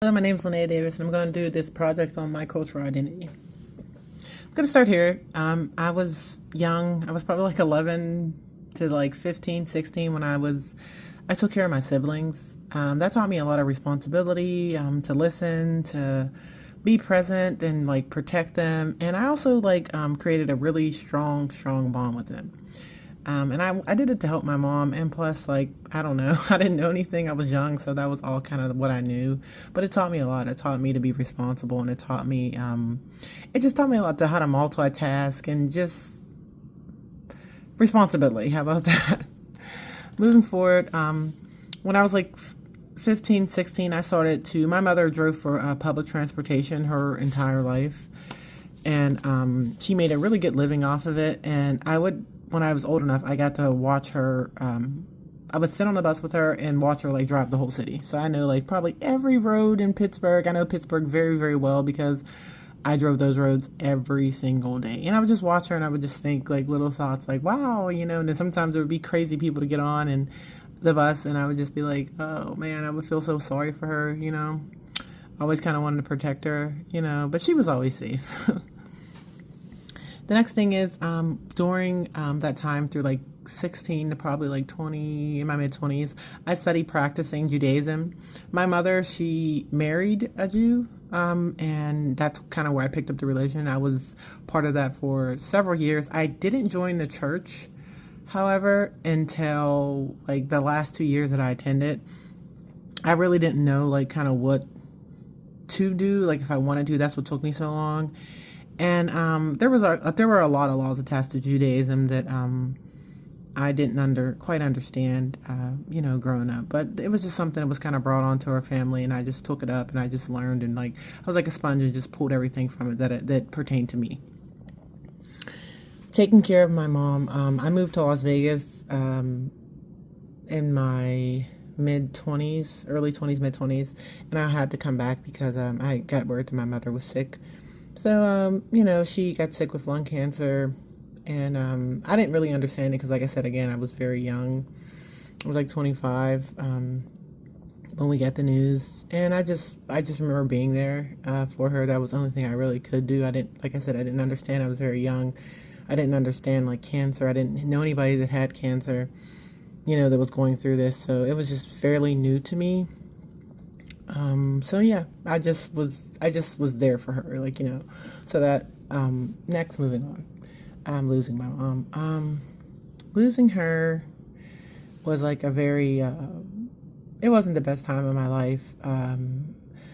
Hello, my name is Linnea Davis, and I'm going to do this project on my cultural identity. I'm going to start here. I was young. I was probably like 11 to like 15, 16 when I took care of my siblings. That taught me a lot of responsibility, to listen, to be present and like protect them. And I also created a really strong bond with them. And I did it to help my mom. And plus, like, I don't know, I didn't know anything. I was young, so that was all kind of what I knew. But it taught me a lot. It taught me to be responsible, and it just taught me a lot to how to multitask and just responsibility. How about that? Moving forward, when I was like 15, 16, my mother drove for public transportation her entire life. And she made a really good living off of it. And when I was old enough, I got to watch her. I would sit on the bus with her and watch her like drive the whole city. So I know like probably every road in Pittsburgh. I know Pittsburgh very, very well because I drove those roads every single day. And I would just watch her and I would just think like little thoughts like, wow, and then sometimes there would be crazy people to get on and the bus. And I would just be like, oh man, I would feel so sorry for her. I always kind of wanted to protect her, but she was always safe. The next thing is during that time through like 16 to probably like 20, in my mid-20s, I studied practicing Judaism. My mother, she married a Jew, and that's kind of where I picked up the religion. I was part of that for several years. I didn't join the church, however, until like the last 2 years that I attended. I really didn't know like kind of what to do, like if I wanted to. That's what took me so long. And there were a lot of laws attached to Judaism that I didn't quite understand, growing up. But it was just something that was kind of brought onto our family, and I just took it up and I just learned, and like I was like a sponge and just pulled everything from it that pertained to me. Taking care of my mom. I moved to Las Vegas in my mid-20s, early 20s, mid-20s, and I had to come back because I got word that my mother was sick. So, she got sick with lung cancer, and I didn't really understand it because, like I said, again, I was very young. I was like 25 when we got the news, and I just remember being there for her. That was the only thing I really could do. Like I said, I didn't understand. I was very young. I didn't understand like cancer. I didn't know anybody that had cancer, that was going through this. So it was just fairly new to me. So yeah, I just was there for her, so that, next, moving on, losing my mom. Losing her was like a very, it wasn't the best time of my life.